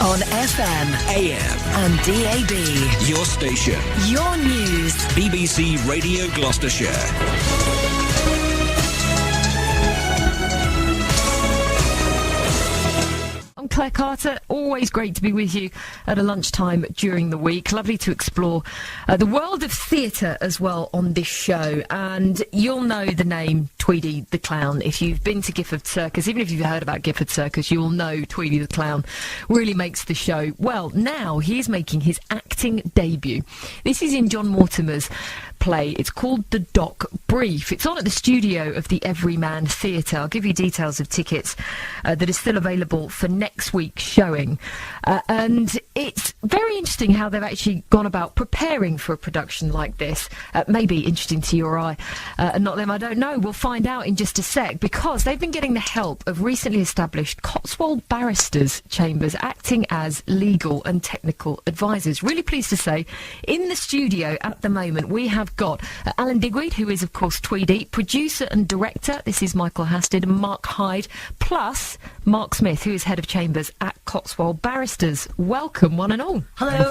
On FM, AM, and DAB. your station. Your news. BBC Radio Gloucestershire. I'm Claire Carter. Always great to be with you at a lunchtime during the week. Lovely to explore the world of theatre as well on this show. And you'll know the name Tweedy the Clown if you've been to Gifford Circus. Even if you've heard about Gifford Circus, you will know Tweedy the Clown really makes the show. Well, now he's making his acting debut. This is in John Mortimer's play. It's called The Doc Brief. It's on at the studio of the Everyman Theatre. I'll give you details of tickets that are still available for next week's showing. And it's very interesting how they've actually gone about preparing for a production like this. Maybe interesting to your eye, and not them, I don't know. We'll find out in just a sec, because they've been getting the help of recently established Cotswold barristers' chambers acting as legal and technical advisors. Really pleased to say, in the studio at the moment, we have got Alan Digweed, who is, of course, Tweedy, producer and director. This is Michael Hasted and Mark Hyde, plus Mark Smith, who is head of chambers at Cotswold Barristers. Welcome, one and all. Hello.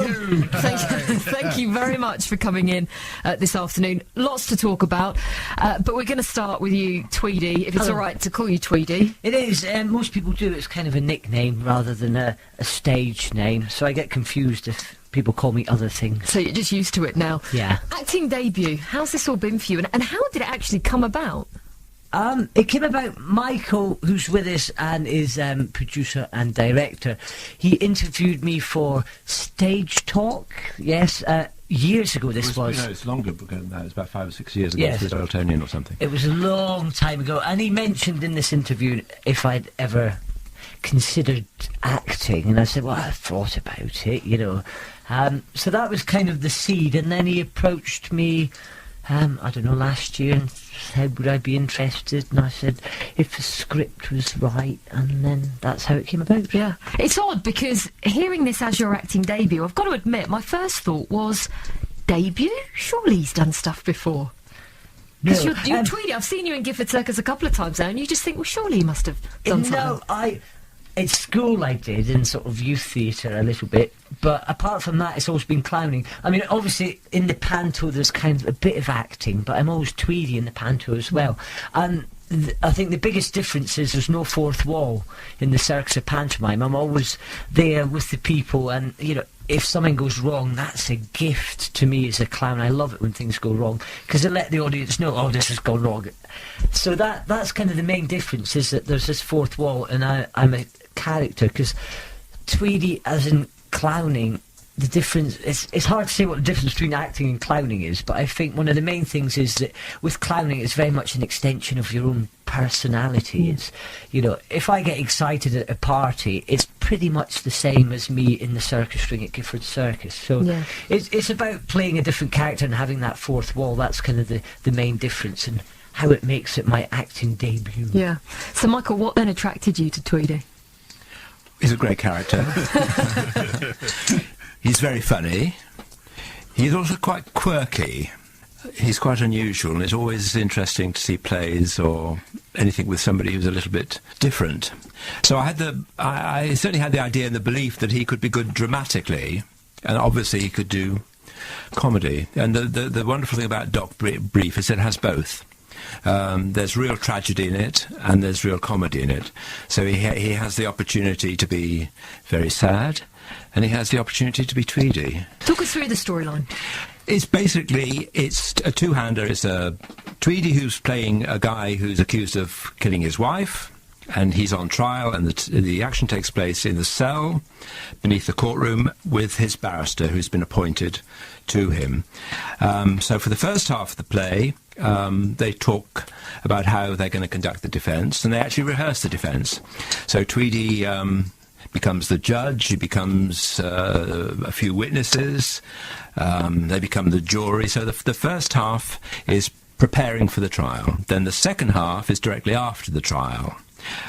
Thank you very much for coming in this afternoon. Lots to talk about, but we're going to start with you, Tweedy, if it's all right to call you Tweedy. It is. Most people do. It's kind of a nickname rather than a stage name, so I get confused if people call me other things. So you're just used to it now. Yeah. Acting debut, how's this all been for you, and how did it actually come about? It came about, Michael, who's with us and is producer and director, he interviewed me for Stage Talk, yes, years ago this was. No, it's longer ago than that. It was about 5 or 6 years ago. Yes. It was Eltonian or something. It was a long time ago, and he mentioned in this interview if I'd ever considered acting, and I said, well, I thought about it, you know. So that was kind of the seed, and then he approached me, I don't know, last year, and said, would I be interested? And I said, if the script was right, and then that's how it came about. Yeah. It's odd, because hearing this as your acting debut, I've got to admit, my first thought was, debut? Surely he's done stuff before. Because you're Tweedy, I've seen you in Gifford Circus a couple of times now, and you just think, well, surely he must have done something. No, at school I did, in sort of youth theatre a little bit, but apart from that it's always been clowning. I mean, obviously in the panto there's kind of a bit of acting, but I'm always Tweedy in the panto as well. And I think the biggest difference is there's no fourth wall in the circus of pantomime. I'm always there with the people, and, you know, if something goes wrong, that's a gift to me as a clown. I love it when things go wrong, because it let the audience know, oh, this has gone wrong. So that's kind of the main difference, is that there's this fourth wall, and I'm a character, because Tweedy, as in clowning, the difference, it's hard to say what the difference between acting and clowning is, but I think one of the main things is that with clowning it's very much an extension of your own personality. It's, you know, if I get excited at a party, it's pretty much the same as me in the circus ring at Gifford Circus. So yeah. It's about playing a different character and having that fourth wall. That's kind of the main difference, and how it makes it my acting debut. Yeah. So Michael, what then attracted you to Tweedy? He's a great character. He's very funny. He's also quite quirky. He's quite unusual, and it's always interesting to see plays or anything with somebody who's a little bit different. So I certainly had the idea and the belief that he could be good dramatically, and obviously he could do comedy. And the wonderful thing about Doc Brief is it has both. There's real tragedy in it, and there's real comedy in it. So he has the opportunity to be very sad, and he has the opportunity to be Tweedy. Talk us through the storyline. It's basically, it's a two-hander. It's a Tweedy who's playing a guy who's accused of killing his wife, and he's on trial, and the action takes place in the cell beneath the courtroom with his barrister who's been appointed to him. So for the first half of the play, they talk about how they're going to conduct the defence, and they actually rehearse the defence. So Tweedy becomes the judge, he becomes a few witnesses, they become the jury. So the first half is preparing for the trial. Then the second half is directly after the trial.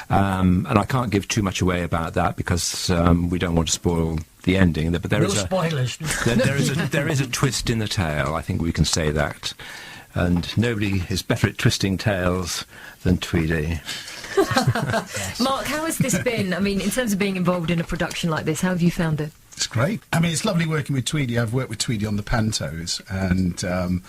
And I can't give too much away about that because we don't want to spoil the ending. But there no is spoilers. There is a twist in the tale. I think we can say that. And nobody is better at twisting tales than Tweedy. Mark, how has this been? I mean, in terms of being involved in a production like this, how have you found it? It's great. I mean, it's lovely working with Tweedy. I've worked with Tweedy on the Pantos, and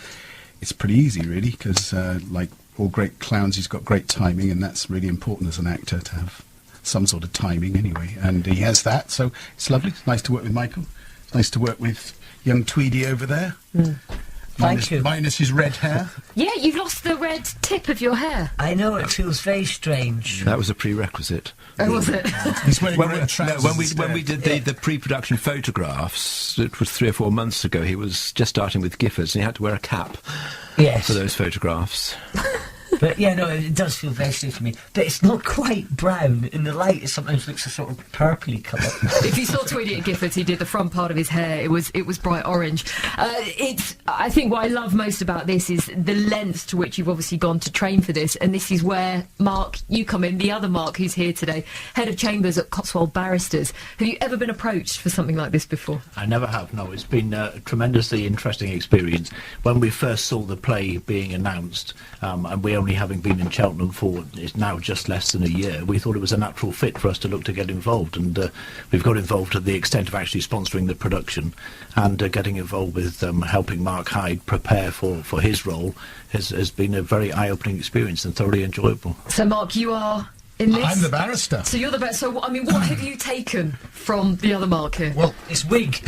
it's pretty easy, really, because like all great clowns, he's got great timing, and that's really important as an actor to have some sort of timing anyway, and he has that, so it's lovely. It's nice to work with Michael. It's nice to work with young Tweedy over there. Thank you. Minus his red hair. Yeah, you've lost the red tip of your hair. I know, it feels very strange. That was a prerequisite. Oh, was it? He's wearing When red trousers when we did the pre-production photographs, it was 3 or 4 months ago, he was just starting with Giffords, and he had to wear a cap Yes. for those photographs. But yeah, no, it does feel very stiff to me. But it's not quite brown. In the light, it sometimes looks a sort of purpley colour. If you saw Tweedy at Giffords, he did the front part of his hair. It was bright orange. I think what I love most about this is the lengths to which you've obviously gone to train for this, and this is where, Mark, you come in, the other Mark who's here today, head of chambers at Cotswold Barristers. Have you ever been approached for something like this before? I never have, no. It's been a tremendously interesting experience. When we first saw the play being announced, and we only having been in Cheltenham for it's now just less than a year, we thought it was a natural fit for us to look to get involved, and we've got involved to the extent of actually sponsoring the production and getting involved with helping Mark Hyde prepare for his role has been a very eye-opening experience and thoroughly enjoyable. So, Mark, you are in this? I'm the barrister. So you're the best. So, I mean, what have you taken from the other Mark here? Well, It's wig.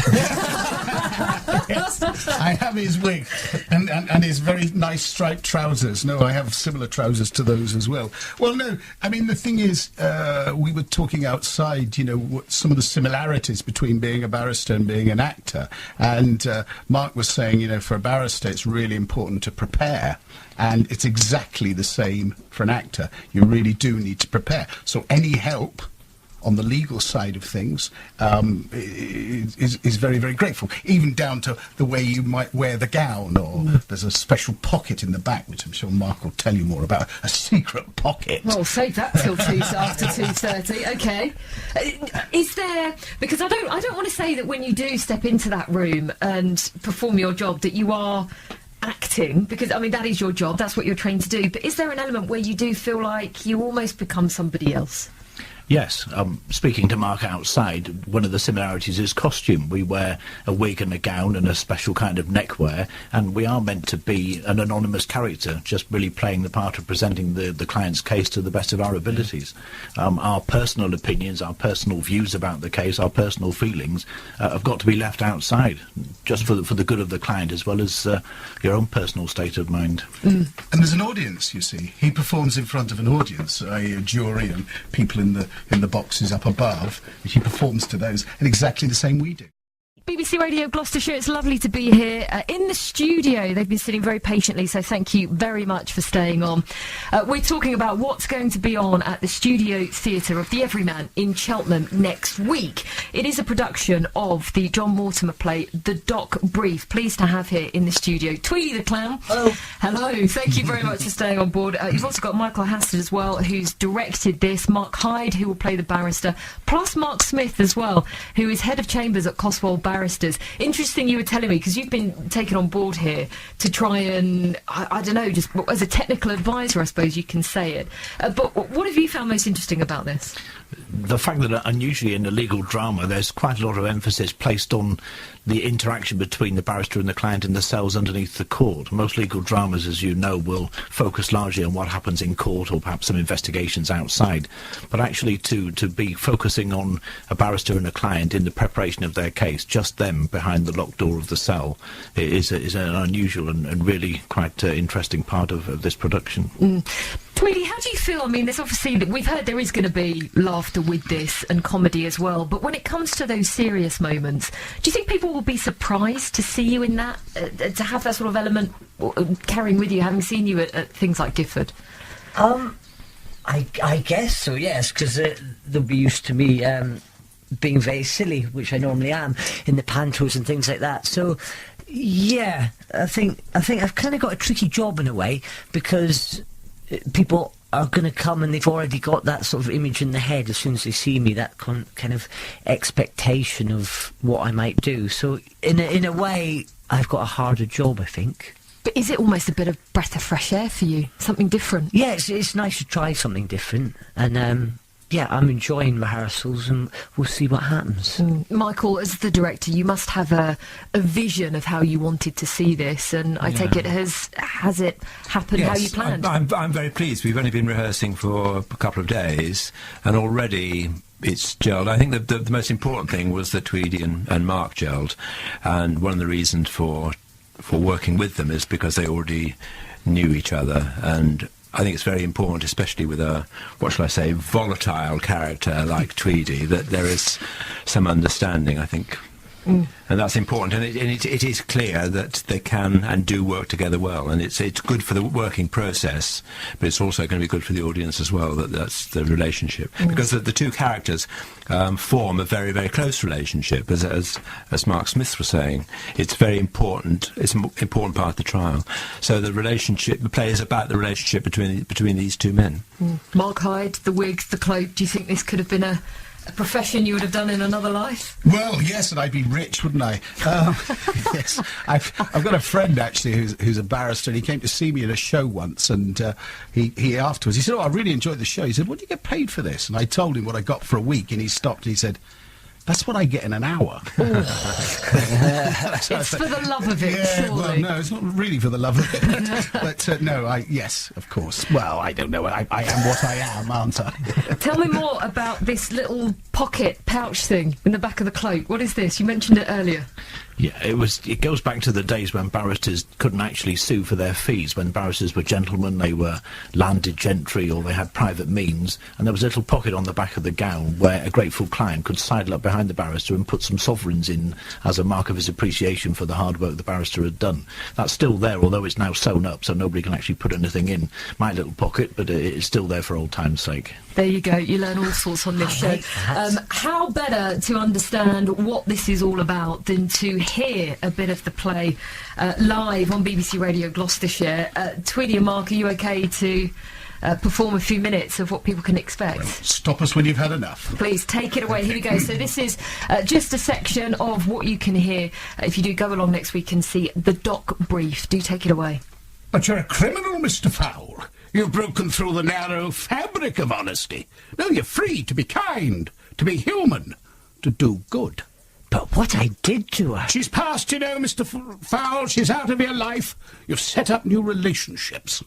yes, I have his wig and his very nice striped trousers. No, I have similar trousers to those as well. Well, no, I mean, the thing is, we were talking outside, you know, some of the similarities between being a barrister and being an actor. And Mark was saying, you know, for a barrister, it's really important to prepare. And it's exactly the same for an actor. You really do need to prepare. So any help on the legal side of things is very, very grateful, even down to the way you might wear the gown, or there's a special pocket in the back, which I'm sure Mark will tell you more about, a secret pocket. Well, save that till after 2:30. Okay. Is there, because I don't want to say that when you do step into that room and perform your job that you are acting, because I mean that is your job, that's what you're trained to do, but is there an element where you do feel like you almost become somebody else? Yes, speaking to Mark outside, one of the similarities is costume. We wear a wig and a gown and a special kind of neckwear, and we are meant to be an anonymous character, just really playing the part of presenting the client's case to the best of our abilities. Our personal opinions, our personal views about the case, our personal feelings have got to be left outside, just for the good of the client as well as your own personal state of mind. And there's an audience, you see. He performs in front of an audience, a jury and people in the boxes up above, which he performs to those in exactly the same we do. BBC Radio Gloucestershire, it's lovely to be here in the studio. They've been sitting very patiently, so thank you very much for staying on. We're talking about what's going to be on at the Studio Theatre of the Everyman in Cheltenham next week. It is a production of the John Mortimer play, The Doc Brief. Pleased to have here in the studio Tweedy the Clown. Hello. Hello, thank you very much for staying on board. You've also got Michael Hasted as well, who's directed this, Mark Hyde, who will play the barrister, plus Mark Smith as well, who is head of chambers at Cotswold Barristers. Interesting you were telling me, because you've been taken on board here to try and, I don't know, just as a technical advisor, I suppose you can say it. But what have you found most interesting about this? The fact that unusually in a legal drama there's quite a lot of emphasis placed on the interaction between the barrister and the client in the cells underneath the court. Most legal dramas, as you know, will focus largely on what happens in court or perhaps some investigations outside. But actually to be focusing on a barrister and a client in the preparation of their case, just them behind the locked door of the cell, is an unusual and really quite interesting part of this production. Tweedy, how do you feel? I mean, there's obviously, we've heard there is going to be laughter with this and comedy as well, but when it comes to those serious moments, do you think people will be surprised to see you in that, to have that sort of element carrying with you, having seen you at things like Gifford? I guess so, yes, because they'll be used to me being very silly, which I normally am, in the pantos and things like that. So, yeah, I think I've kind of got a tricky job in a way, because people are going to come and they've already got that sort of image in their head as soon as they see me, that kind of expectation of what I might do. So in a way, I've got a harder job, I think. But is it almost a bit of breath of fresh air for you? Something different? Yeah, it's nice to try something different, and yeah, I'm enjoying rehearsals, and we'll see what happens. Michael, as the director, you must have a vision of how you wanted to see this, and I take it has it happened how you planned? I'm very pleased. We've only been rehearsing for a couple of days, and already it's gelled. I think the most important thing was that Tweedy and Mark gelled, and one of the reasons for working with them is because they already knew each other, and I think it's very important, especially with a, what shall I say, volatile character like Tweedy, that there is some understanding, I think. And that's important, and it is clear that they can and do work together well, and it's good for the working process, but it's also going to be good for the audience as well, that's the relationship. Because the two characters form a very, very close relationship, as Mark Smith was saying. It's very important, it's an important part of the trial. So the play is about the relationship between these two men. Mark Hyde, the wig, the cloak, do you think this could have been a profession you would have done in another life? Well, yes, and I'd be rich, wouldn't I? Yes, I've got a friend actually who's a barrister, and he came to see me at a show once, and he afterwards he said, "Oh, I really enjoyed the show." He said, "What do you get paid for this?" And I told him what I got for a week, and he stopped and he said, "That's what I get in an hour." It's for the love of it, yeah, surely. well, no, it's not really for the love of it. But no, yes, of course. Well, I don't know. I am what I am, aren't I? Tell me more about this little pocket pouch thing in the back of the cloak. What is this? You mentioned it earlier. Yeah, it goes back to the days when barristers couldn't actually sue for their fees. When barristers were gentlemen, they were landed gentry, or they had private means, and there was a little pocket on the back of the gown where a grateful client could sidle up behind the barrister and put some sovereigns in as a mark of his appreciation for the hard work the barrister had done. That's still there, although it's now sewn up, so nobody can actually put anything in my little pocket, but it's still there for old time's sake. There you go. You learn all sorts on this show. How better to understand what this is all about than to hear a bit of the play live on BBC Radio Gloucestershire. Tweedy and Mark, are you okay to perform a few minutes of what people can expect? Well, stop us when you've had enough. Please, take it away. Here we go. So this is just a section of what you can hear if you do go along next week and see the doc brief. Do take it away. But you're a criminal, Mr. Fowle. You've broken through the narrow fabric of honesty. Now you're free to be kind, to be human, to do good. But what I did to her... She's past, you know, Mr. Fowle. She's out of your life. You've set up new relationships.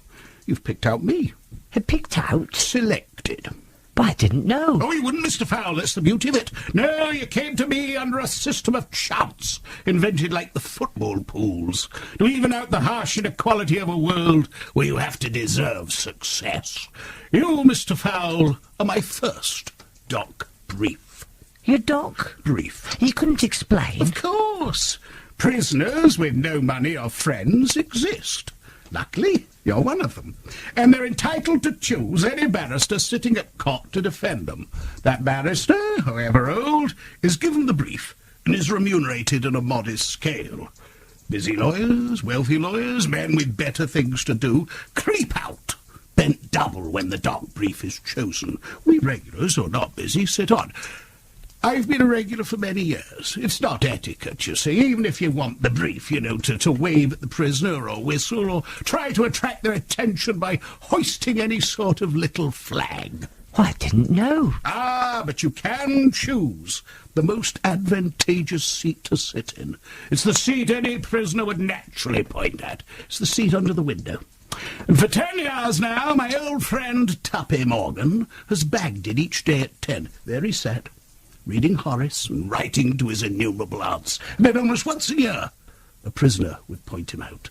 You've picked out me. Picked out? Selected. But I didn't know. Oh, you wouldn't, Mr. Fowle. That's the beauty of it. No, you came to me under a system of chance, invented like the football pools, to even out the harsh inequality of a world where you have to deserve success. You, Mr. Fowle, are my first doc brief. Your doc? Brief. You couldn't explain? Of course. Prisoners with no money or friends exist. Luckily, you're one of them. And they're entitled to choose any barrister sitting at court to defend them. That barrister, however old, is given the brief and is remunerated on a modest scale. Busy lawyers, wealthy lawyers, men with better things to do, creep out, bent double when the doc brief is chosen. We regulars, who are not busy, sit on. I've been a regular for many years. It's not etiquette, you see, even if you want the brief, you know, to wave at the prisoner or whistle or try to attract their attention by hoisting any sort of little flag. Well, I didn't know. Ah, but you can choose the most advantageous seat to sit in. It's the seat any prisoner would naturally point at. It's the seat under the window. And for 10 years now, my old friend Tuppy Morgan has bagged it each day at 10. There he sat, reading Horace and writing to his innumerable aunts. And then almost once a year, a prisoner would point him out.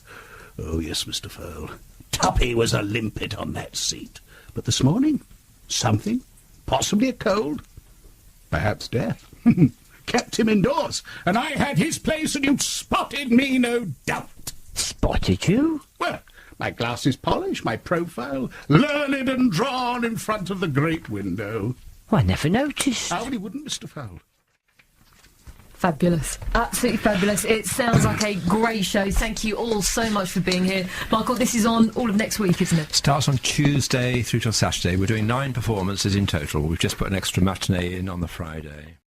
Oh, yes, Mr. Fowle, Tuppy was a limpet on that seat. But this morning, something, possibly a cold, perhaps death, kept him indoors. And I had his place and you'd spotted me, no doubt. Spotted you? Well, my glasses polished, my profile learned and drawn in front of the great window. Well, I never noticed. How you wouldn't, Mr. Fowle? Fabulous. Absolutely fabulous. It sounds like a great show. Thank you all so much for being here. Michael, this is on all of next week, isn't it? Starts on Tuesday through till Saturday. We're doing 9 performances in total. We've just put an extra matinee in on the Friday.